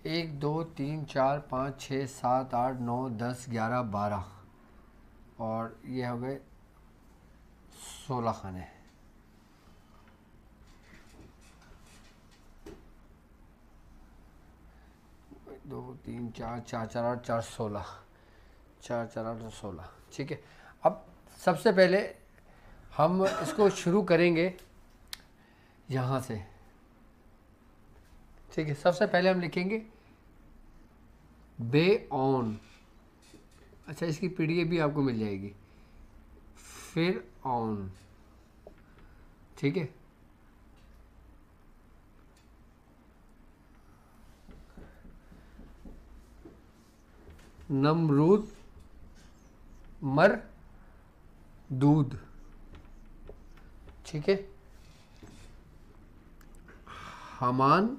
1 2 3 4 5 6 7 8 9 10 11 12 और ये हो गए 16 खाने। दो तीन चार चार चार आठ 4 16 4 4 8 16। ठीक है, अब सबसे पहले हम इसको शुरू करेंगे यहाँ से। ठीक है, सबसे पहले हम लिखेंगे बे ऑन। अच्छा, इसकी पीडीएफ भी आपको मिल जाएगी। फिर ऑन। ठीक है, नमरूद मर दूध। ठीक है, हमान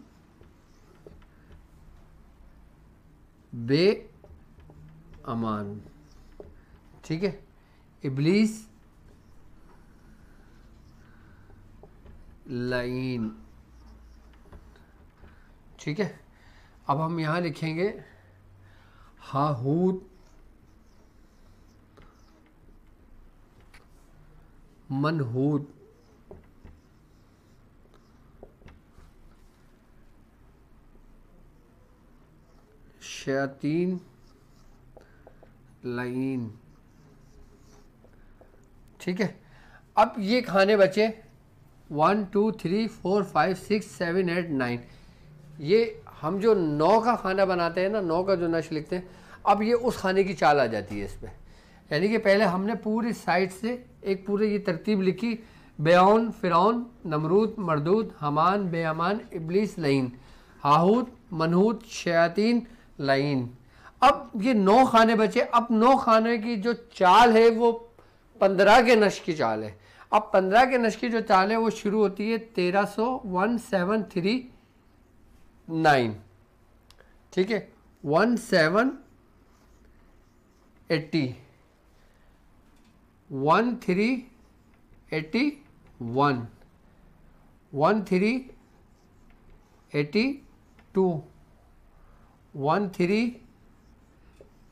बे अमान। ठीक है, इब्लीस लाइन। ठीक है, अब हम यहाँ लिखेंगे हाहूद मनहूद। शयातीन लाइन। ठीक है, अब ये खाने बचे 1 2 3 4 5 6 7 8 9। ये हम जो 9 का खाना बनाते हैं ना, 9 का जो नश लिखते हैं, अब ये उस खाने की चाल आ जाती है इस पर। यानी कि पहले हमने पूरी साइड से एक पूरी ये तरतीब लिखी, बेऔन फ़िरौन नमरूद मरदूद हमान बेअमान इब्लीस लईन हाहूद मनहूद शयातीन लाइन। अब ये 9 खाने बचे। अब 9 खाने की जो चाल है वो 15 के नश की चाल है। अब 15 के नश की जो चाल है वो शुरू होती है 1300 1 7 3 9। ठीक है, 1 7 80 1 3 81 1 3 82 1 3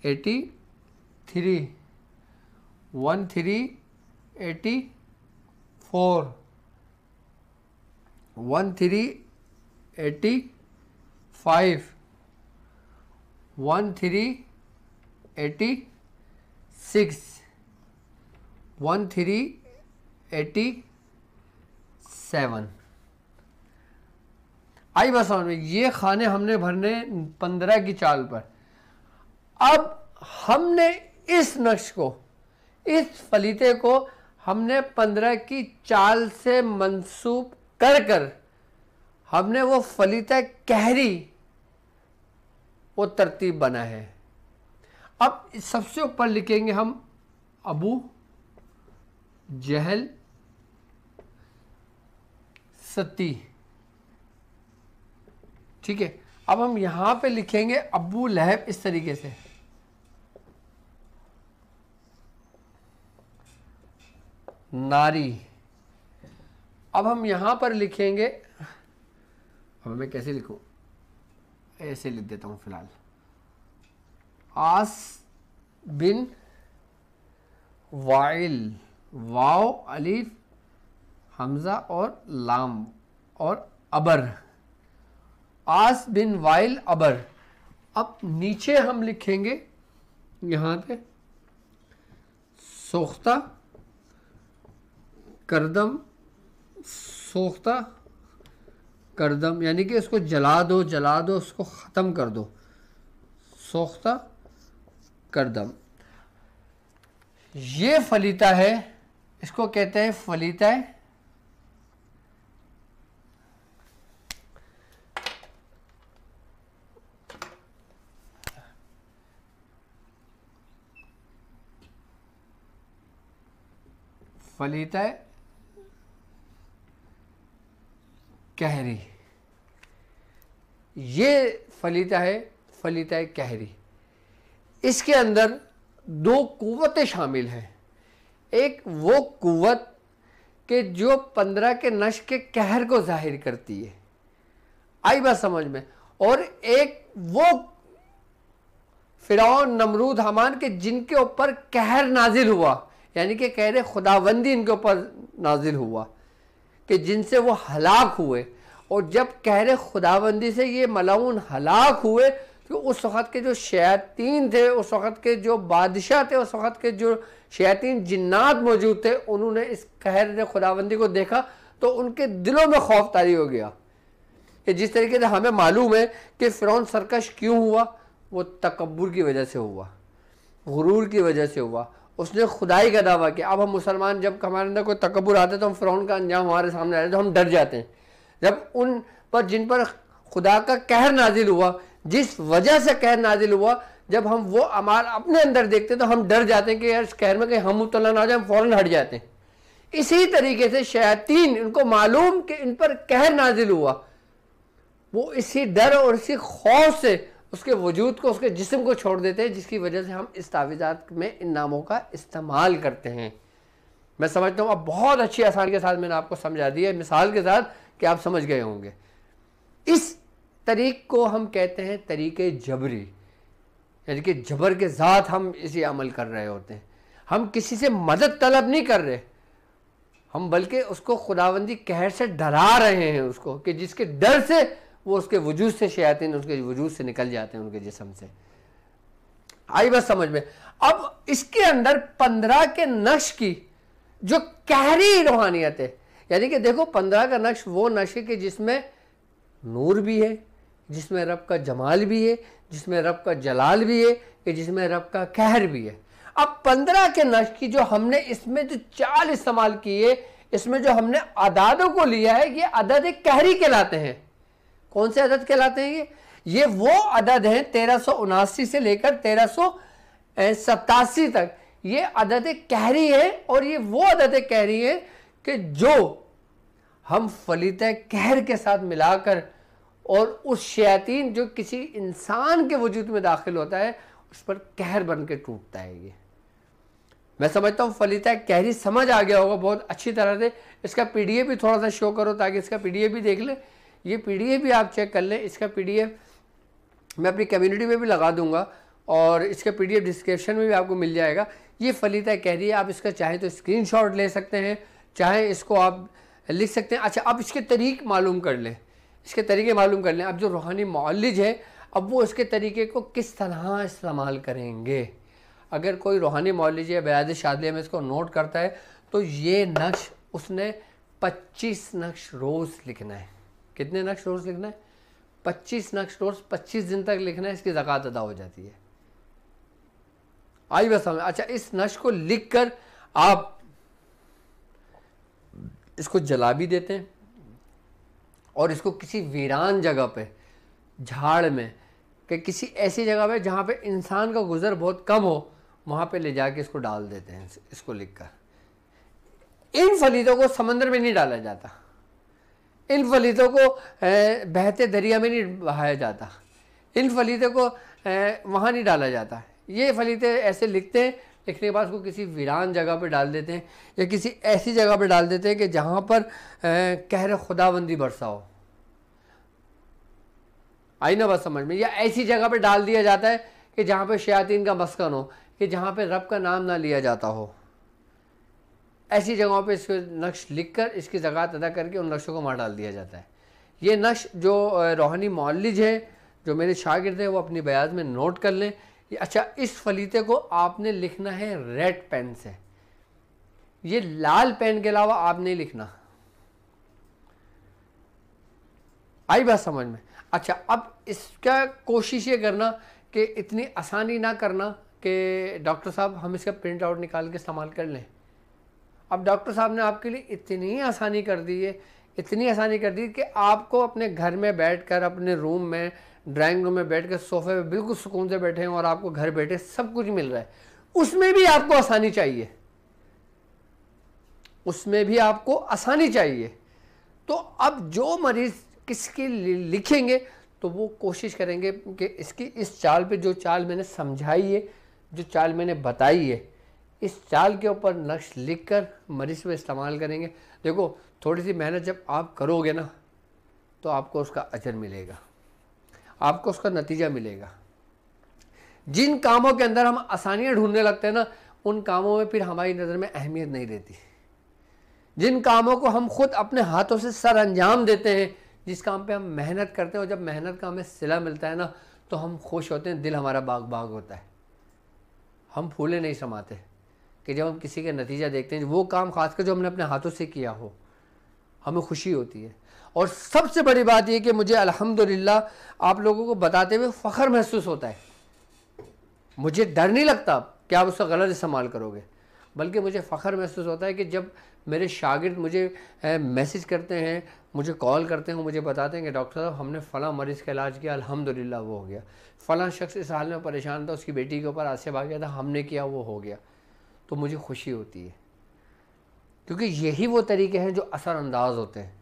83 1 3 84 1 3 85 1 3 86 1 3 87। आई बस समझ में, ये खाने हमने भरने 15 की चाल पर। अब हमने इस नक्श को, इस फलीते को हमने 15 की चाल से मंसूब कर कर हमने वो फलीता कहरी वो तरतीब बना है। अब सबसे ऊपर लिखेंगे हम अबू जहल सती। ठीक है, अब हम यहां पे लिखेंगे अबू लहब इस तरीके से। नारी। अब हम यहां पर लिखेंगे, अब मैं कैसे लिखूं, ऐसे लिख देता हूं फिलहाल, आस बिन वाइल वाव अलीफ हमजा और लाम और अबर, आस बिन वाइल अबर। अब नीचे हम लिखेंगे यहां पे सोख्ता करदम सोख्ता करदम, यानी कि इसको जला दो उसको ख़त्म कर दो, सोख्ता करदम। ये फलीता है, इसको कहते हैं फलीता फलीता कहरी। ये फलीता है फलीता कहरी। इसके अंदर 2 कुव्वतें शामिल हैं। एक वो कुव्वत कि जो 15 के नश के कहर को जाहिर करती है, आई बात समझ में, और एक वो फिरौन, नमरूद, हामान के जिनके ऊपर कहर नाजिल हुआ, यानी कि कहर खुदाबंदी इनके ऊपर नाजिल हुआ कि जिनसे वो हलाक हुए। और जब कहर खुदाबंदी से ये मलाउन हलाक हुए तो उस वक़्त के जो शयातीन थे, उस वक़्त के जो बादशाह थे, उस वक़्त के जो शयातीन जिन्नात मौजूद थे, उन्होंने इस कहर खुदाबंदी को देखा तो उनके दिलों में खौफ तारी हो गया कि जिस तरीके से हमें मालूम है कि फ़िरौन सरकश क्यों हुआ, वो तकब्बुर की वजह से हुआ, गुरूर की वजह से हुआ। उसने खुदाई का दावा किया। अब हम मुसलमान जब हमारे अंदर कोई तकब्बुर आता है तो हम फ़िरौन का अंजाम हमारे सामने आता है तो हम डर जाते हैं। जब उन पर जिन पर खुदा का कहर नाजिल हुआ, जिस वजह से कहर नाजिल हुआ, जब हम वो अमाल अपने अंदर देखते हैं तो हम डर जाते हैं कि यार इस कहर में कहीं हम मुब्तला ना हो जाए, हम फ़ौरन हट जाते हैं। इसी तरीके से शयातीन, इनको मालूम कि इन पर कहर नाजिल हुआ, वो इसी डर और इसी खौफ से उसके वजूद को, उसके जिस्म को छोड़ देते हैं, जिसकी वजह से हम इस तावीज़ात में इन नामों का इस्तेमाल करते हैं। मैं समझता हूँ अब बहुत अच्छी आसानी के साथ मैंने आपको समझा दिया है, मिसाल के साथ, कि आप समझ गए होंगे। इस तरीक़ को हम कहते हैं तरीक़े जबरी, यानी कि जबर के ज़ात हम इसी अमल कर रहे होते हैं। हम किसी से मदद तलब नहीं कर रहे, हम बल्कि उसको खुदावंदी कहर से डरा रहे हैं उसको, कि जिसके डर से वो उसके वजूद से शयातीन उसके वजूद से निकल जाते हैं, उनके जिस्म से। आई बस समझ में। अब इसके अंदर 15 के नक्श की जो कहरी रूहानियत है, यानी कि देखो 15 का नक्श वो नक्श है कि जिसमें नूर भी है, जिसमें रब का जमाल भी है, जिसमें रब का जलाल भी है, कि जिसमें रब का कहर भी है। अब 15 के नक्श की जो हमने इसमें जो चाल इस्तेमाल की है, इसमें जो हमने अदादों को लिया है, ये अदद कहरी कहलाते हैं। कौन से अदद कहलाते हैं ये वो अदद हैं 1379 से लेकर 1387 तक, ये अदद कहरी है। और ये वो अदद कहरी है कि जो हम फलीत कहर के साथ मिलाकर, और उस शयातीन जो किसी इंसान के वजूद में दाखिल होता है, उस पर कहर बन के टूटता है। ये मैं समझता हूँ फलीत कहरी समझ आ गया होगा बहुत अच्छी तरह से। इसका PDF भी थोड़ा सा शो करो ताकि इसका PDF भी देख लें। ये PDF भी आप चेक कर लें। इसका PDF मैं अपनी कम्युनिटी में भी लगा दूंगा और इसका PDF डिस्क्रिप्शन में भी आपको मिल जाएगा। ये फलीत कहरी है। आप इसका चाहे तो स्क्रीनशॉट ले सकते हैं, चाहे इसको आप लिख सकते हैं। अच्छा, अब इसके तरीक़े मालूम कर लें, इसके तरीके मालूम कर लें। अब जो रूहानी मौलिज है, अब वो इसके तरीके को किस तरह इस्तेमाल करेंगे। अगर कोई रूहानी मौलिज या बयाद शादिया में इसको नोट करता है तो ये नक्श उसने 25 नक्श रोज़ लिखना है। कितने नक्श रोज़ लिखना है? 25 नक्श रोज़ 25 दिन तक लिखना है। इसकी ज़कात अदा हो जाती है। आई बस समझ। अच्छा, इस नक्श को लिख कर आप इसको जला भी देते हैं और इसको किसी वीरान जगह पे, झाड़ में, कि किसी ऐसी जगह पे जहाँ पे इंसान का गुजर बहुत कम हो, वहाँ पे ले जाके इसको डाल देते हैं। इसको लिखकर इन फलीतों को समंदर में नहीं डाला जाता, इन फलीतों को बहते दरिया में नहीं बहाया जाता, इन फलीतों को वहाँ नहीं डाला जाता। ये फलीते ऐसे लिखते हैं, लिखने के बाद उसको किसी वीरान जगह पे डाल देते हैं या किसी ऐसी जगह पे डाल देते हैं कि जहाँ पर कहर खुदाबंदी बरसा हो। आई ना बात समझ में? या ऐसी जगह पे डाल दिया जाता है कि जहाँ पे शयातीन का मस्कन हो, कि जहाँ पे रब का नाम ना लिया जाता हो। ऐसी जगहों पे इसको नक्श लिखकर इसकी ज़कात अदा करके उन नक्शों को मार डाल दिया जाता है। ये नक्श जो रूहानी मौलिज है, जो मेरे शागिर्द हैं, वो अपनी बयाज में नोट कर लें। अच्छा, इस फलीते को आपने लिखना है रेड पेन से, ये लाल पेन के अलावा आप नहीं लिखना। आई बात समझ में? अच्छा, अब इसका कोशिश ये करना कि इतनी आसानी ना करना कि डॉक्टर साहब हम इसका प्रिंट आउट निकाल के इस्तेमाल कर लें। अब डॉक्टर साहब ने आपके लिए इतनी आसानी कर दी है, इतनी आसानी कर दी कि आपको अपने घर में बैठकर, अपने रूम में, ड्राइंग रूम में बैठकर, सोफे पे बिल्कुल सुकून से बैठे हैं और आपको घर बैठे सब कुछ मिल रहा है। उसमें भी आपको आसानी चाहिए, उसमें भी आपको आसानी चाहिए। तो अब जो मरीज़ किसके लिखेंगे तो वो कोशिश करेंगे कि इसकी इस चाल पे, जो चाल मैंने समझाई है, जो चाल मैंने बताई है, इस चाल के ऊपर नक्श लिखकर मरीज़ में इस्तेमाल करेंगे। देखो, थोड़ी सी मेहनत जब आप करोगे ना तो आपको उसका अजर मिलेगा। आपको उसका नतीजा मिलेगा। जिन कामों के अंदर हम आसानियां ढूंढने लगते हैं ना, उन कामों में फिर हमारी नज़र में अहमियत नहीं रहती। जिन कामों को हम खुद अपने हाथों से सर अंजाम देते हैं, जिस काम पे हम मेहनत करते हैं और जब मेहनत का हमें सिला मिलता है ना, तो हम खुश होते हैं, दिल हमारा बाग बाग होता है। हम फूले नहीं समाते कि जब हम किसी का नतीजा देखते हैं, वो काम खासकर जो हमने अपने हाथों से किया हो, हमें खुशी होती है। और सबसे बड़ी बात यह कि मुझे अल्हम्दुलिल्लाह आप लोगों को बताते हुए फ़ख्र महसूस होता है। मुझे डर नहीं लगता कि आप उसका गलत इस्तेमाल करोगे, बल्कि मुझे फ़ख्र महसूस होता है कि जब मेरे शागिर्द मुझे मैसेज करते हैं, मुझे कॉल करते हैं, मुझे बताते हैं कि डॉक्टर साहब हमने फ़लाँ मरीज़ का इलाज किया, अल्हम्दुलिल्लाह वो हो गया। फ़लाँ शख्स इस हाल में परेशान था, उसकी बेटी के ऊपर आसिफ आ गया था, हमने किया, वो हो गया। तो मुझे खुशी होती है, क्योंकि यही वो तरीके हैं जो असरअंदाज होते हैं,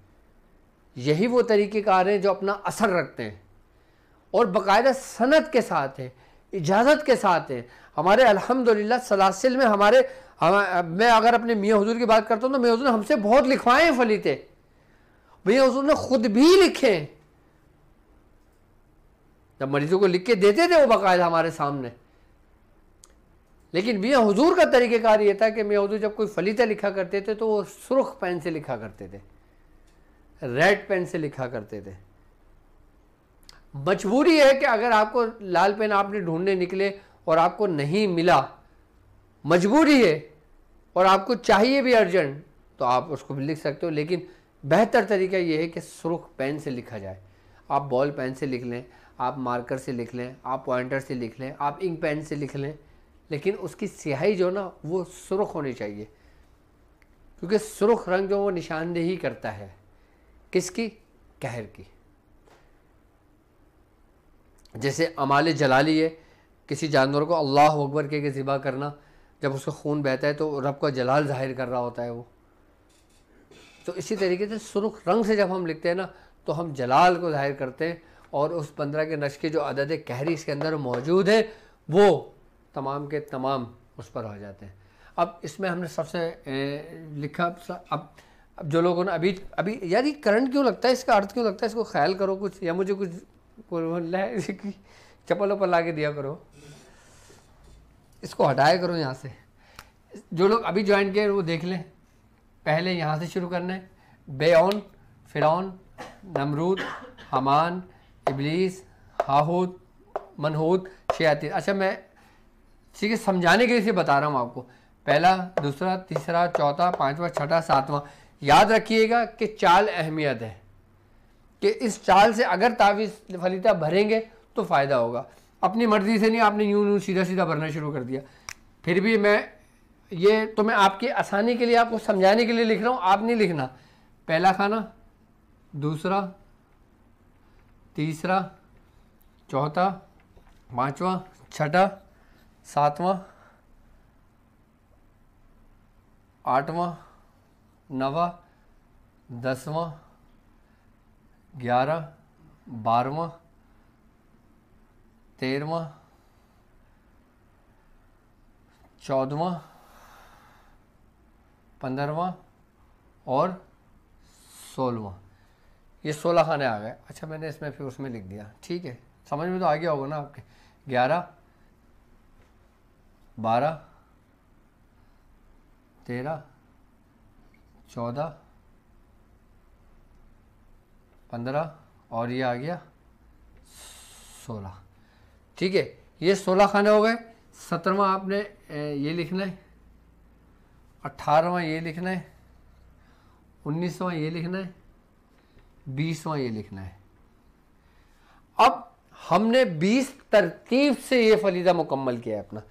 यही वो तरीक़ेकार हैं जो अपना असर रखते हैं और बाकायदा सनद के साथ हैं, इजाज़त के साथ हैं। हमारे अल्हम्दुलिल्लाह सलासिल में मैं अगर अपने मियाँ हुजूर की बात करता हूँ तो मियाँ हुजूर ने हमसे बहुत लिखवाए हैं फलीते, मियाँ हुजूर ने खुद भी लिखे। जब मरीजों को लिख के देते थे वो बाकायदा हमारे सामने, लेकिन मियाँ हुजूर का तरीक़ेकार ये था कि मियाँ हुजूर जब कोई फलीता लिखा करते थे तो वो सुर्ख पेन से लिखा करते थे, रेड पेन से लिखा करते थे। मजबूरी है कि अगर आपको लाल पेन आपने ढूंढने निकले और आपको नहीं मिला, मजबूरी है और आपको चाहिए भी अर्जेंट, तो आप उसको भी लिख सकते हो, लेकिन बेहतर तरीका यह है कि सुर्ख पेन से लिखा जाए। आप बॉल पेन से लिख लें, आप मार्कर से लिख लें, आप पॉइंटर से लिख लें, आप इंक पेन से लिख लें, लेकिन उसकी स्याही जो ना वो सुर्ख होनी चाहिए, क्योंकि सुर्ख रंग जो वो निशानदेही करता है किसकी? कहर की। जैसे अमाल जलाली है, किसी जानवर को अल्लाह अकबर के ज़िबा करना, जब उसका खून बहता है तो रब का जलाल जाहिर कर रहा होता है वो। तो इसी तरीके से सुर्ख रंग से जब हम लिखते हैं ना, तो हम जलाल को जाहिर करते हैं और उस 15 के नश के जो अदद कहरी इसके अंदर मौजूद है वो तमाम के तमाम उस पर हो जाते हैं। अब इसमें हमने सबसे लिखा, अब जो लोगों ने अभी यार ये करंट क्यों लगता है, इसका अर्थ क्यों लगता है, इसको ख्याल करो कुछ, या मुझे कुछ चप्पलों पर ला के दिया करो, इसको हटाया करो यहाँ से। जो लोग अभी ज्वाइन किए वो देख लें, पहले यहाँ से शुरू करना है। बेओन, फिरौन, नमरूद, हमान, इबलीस, हाहूद, मनहूद, शयातीन। अच्छा मैं ठीक है समझाने के लिए इसे बता रहा हूँ आपको, पहला, दूसरा, तीसरा, चौथा, पाँचवा, छठा, सातवां। याद रखिएगा कि चाल अहमियत है, कि इस चाल से अगर तावीज़ फलीता भरेंगे तो फ़ायदा होगा। अपनी मर्ज़ी से नहीं आपने यूँ सीधा सीधा भरना शुरू कर दिया। फिर भी मैं आपकी आसानी के लिए आपको समझाने के लिए लिख रहा हूँ, आप नहीं लिखना। पहला खाना, दूसरा, तीसरा, चौथा, पाँचवा, छठा, सातवां, आठवां, नवा, 10वां, 11, 12वां, 13वां, 14वां, 15वां और 16वां। ये 16 खाने आ गए। अच्छा मैंने इसमें फिर उसमें लिख दिया, ठीक है, समझ में तो आ गया होगा ना आपके। 11, 12, 13, 14, 15 और ये आ गया 16। ठीक है, ये 16 खाने हो गए। 17वां आपने ये लिखना है, 18वां ये लिखना है, 19वां ये लिखना है, 20वां ये लिखना है। अब हमने 20 तरतीब से ये फलीदा मुकम्मल किया है अपना।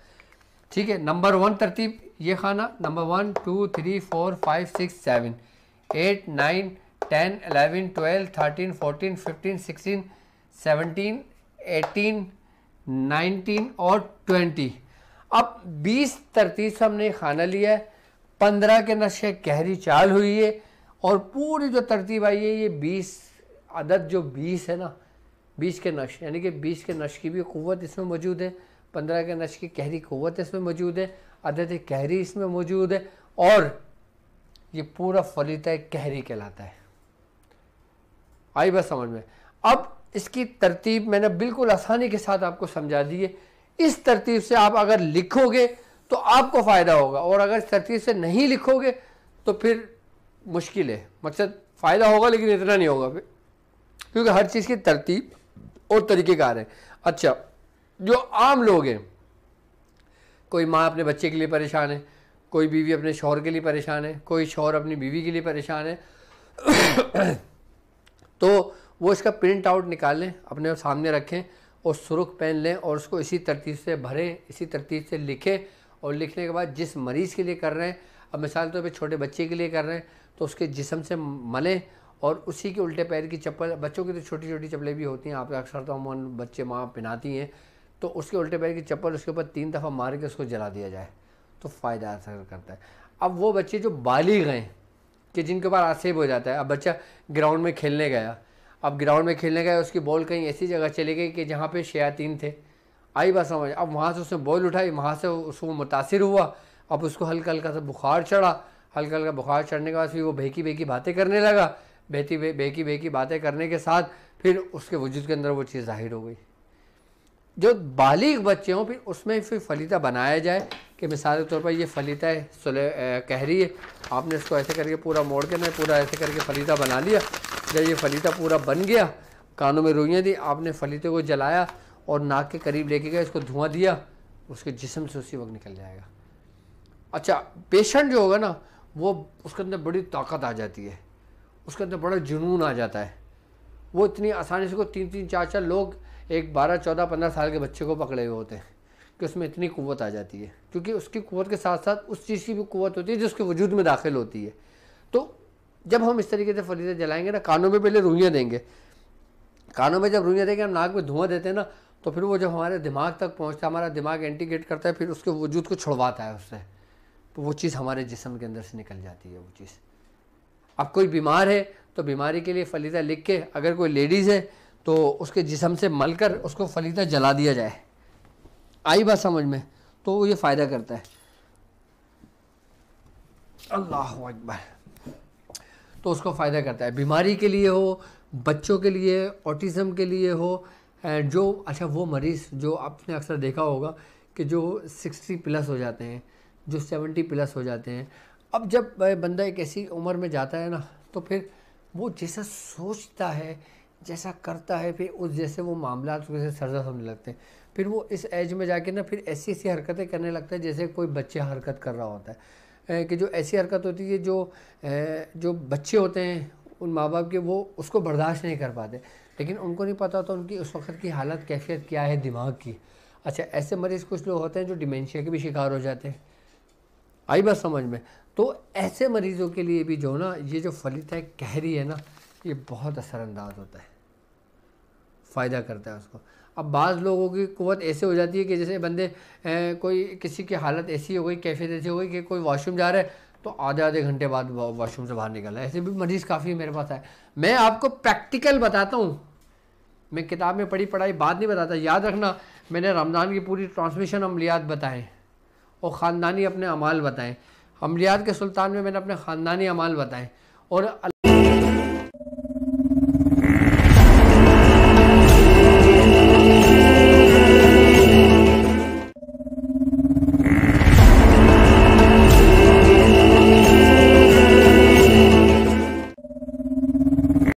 ठीक है, नंबर 1 तरतीब ये खाना, नंबर 1 2 3 4 5 6 7 8 9 10 11 12 13 14 15 16 17 18 19 और 20। अब 20 तरतीब से हमने खाना लिया है, 15 के नशे कहरी चाल हुई है और पूरी जो तरतीब आई है ये 20 अदद जो 20 है ना, 20 के नश, यानी कि 20 के नश की भी क़ुव्वत इसमें मौजूद है, 15 के नश की कहरी क़ुव्वत इसमें मौजूद है, अदद कहरी इसमें मौजूद है और ये पूरा फलीता कहरी कहलाता है। आई बस समझ में। अब इसकी तरतीब मैंने बिल्कुल आसानी के साथ आपको समझा दी है। इस तरतीब से आप अगर लिखोगे तो आपको फ़ायदा होगा, और अगर इस तरतीब से नहीं लिखोगे तो फिर मुश्किल है। मकसद फ़ायदा होगा लेकिन इतना नहीं होगा फिर, क्योंकि हर चीज़ की तरतीब और तरीक़ेकार है। अच्छा, जो आम लोग हैं, कोई माँ अपने बच्चे के लिए परेशान है, कोई बीवी अपने शौहर के लिए परेशान है, कोई शौहर अपनी बीवी के लिए परेशान है तो वो इसका प्रिंट आउट निकाल लें, अपने सामने रखें और सुर्ख पेन लें और उसको इसी तरतीब से भरें, इसी तरतीब से लिखें। और लिखने के बाद जिस मरीज़ के लिए कर रहे हैं, अब मिसाल तौर पे छोटे बच्चे के लिए कर रहे हैं तो उसके जिस्म से मलें और उसी के उल्टे पैर की चप्पल, बच्चों की तो छोटी छोटी चप्पलें भी होती हैं, आप अक्सर तो अमूमन बच्चे माँ पहनाती हैं, तो उसके उल्टे पैर की चप्पल उसके ऊपर 3 दफ़ा मार के उसको जला दिया जाए तो फ़ायदा असर करता है। अब वो बच्चे जो बालिग हैं कि जिनके ऊपर आसेब हो जाता है, अब बच्चा ग्राउंड में खेलने गया, अब ग्राउंड में खेलने गया, उसकी बॉल कहीं ऐसी जगह चली गई कि जहाँ पे शयातीन थे, आई बात समझ। अब वहाँ से उसने बॉल उठाई, वहाँ से उसको मुतासिर हुआ, अब उसको हल्का हल्का सा बुखार चढ़ा, हल्का हल्का बुखार चढ़ने के बाद फिर वो बेकी बेकी बातें करने लगा, बेकी बेकी बातें करने के साथ फिर उसके वजूद के अंदर वो चीज़ ज़ाहिर हो गई। जो बालिग बच्चे हों फिर उसमें फिर फलीता बनाया जाए कि मिसाल के तौर पर ये फलीता है कहरी है, आपने इसको ऐसे करके पूरा मोड़ के ना पूरा ऐसे करके फलीता बना लिया। जब ये फलीता पूरा बन गया, कानों में रुइयाँ दी, आपने फलीते को जलाया और नाक के करीब लेके गए, इसको धुआं दिया, उसके जिस्म से उसी वक्त निकल जाएगा। अच्छा, पेशेंट जो होगा ना वो उसके अंदर बड़ी ताकत आ जाती है, उसके अंदर बड़ा जुनून आ जाता है, वो इतनी आसानी से को 3-3, 4-4 लोग एक 12, 14, 15 साल के बच्चे को पकड़े हुए होते हैं कि उसमें इतनी कुव्वत आ जाती है, क्योंकि उसकी कुव्वत के साथ साथ उस चीज़ की भी कुव्वत होती है जो उसके वजूद में दाखिल होती है। तो जब हम इस तरीके से फलीते जलाएंगे ना, कानों में पहले रुइयाँ देंगे, कानों में जब रुइयाँ देंगे, हम नाक में धुआं देते हैं ना, तो फिर वो जब हमारे दिमाग तक पहुँचता है, हमारा दिमाग इंटीग्रेट करता है, फिर उसके वजूद को छुड़वाता है उससे, तो वो चीज़ हमारे जिस्म के अंदर से निकल जाती है वो चीज़। अब कोई बीमार है तो बीमारी के लिए फलीता लिख के, अगर कोई लेडीज़ है तो उसके जिस्म से मलकर उसको फलीता जला दिया जाए। आई बात समझ में? तो ये फ़ायदा करता है। अल्लाह अकबर। तो उसको फ़ायदा करता है, बीमारी के लिए हो, बच्चों के लिए, ऑटिज़म के लिए हो, जो अच्छा वो मरीज़ जो आपने अक्सर देखा होगा कि जो 60 प्लस हो जाते हैं, जो 70 प्लस हो जाते हैं, अब जब बंदा एक ऐसी उम्र में जाता है ना तो फिर वो जैसा सोचता है, जैसा करता है, फिर उस जैसे वो मामला उसके सरजद होने लगते हैं। फिर वो इस एज में जाके ना फिर ऐसी ऐसी हरकतें करने लगता है जैसे कोई बच्चे हरकत कर रहा होता है, कि जो ऐसी हरकत होती है जो बच्चे होते हैं उन माँ बाप के, वो उसको बर्दाश्त नहीं कर पाते, लेकिन उनको नहीं पता होता उनकी उस वक्त की हालत कैफियत क्या है दिमाग की। अच्छा, ऐसे मरीज़ कुछ लोग होते हैं जो डिमेंशिया के भी शिकार हो जाते हैं। आई बात समझ में? तो ऐसे मरीज़ों के लिए भी जो ना ये जो फलीता कहरी है ना, ये बहुत असरअंदाज होता है, फ़ायदा करता है उसको। अब बाज़ लोगों की कुव्वत ऐसे हो जाती है कि जैसे बंदे कोई किसी की हालत ऐसी हो गई, कैफियत ऐसी हो गई कि कोई वॉशरूम जा रहा है तो आधे घंटे बाद वॉशरूम से बाहर निकल रहा है। ऐसे भी मरीज़ काफ़ी मेरे पास आए। मैं आपको प्रैक्टिकल बताता हूँ, मैं किताब में पढ़ी पढ़ाई बात नहीं बताता। याद रखना, मैंने रमज़ान की पूरी ट्रांसमिशन अमलियात बताएँ और ख़ानदानी अपने अमाल बताएँ। अमलियात के सुल्तान में मैंने अपने ख़ानदानी अमाल बताएँ और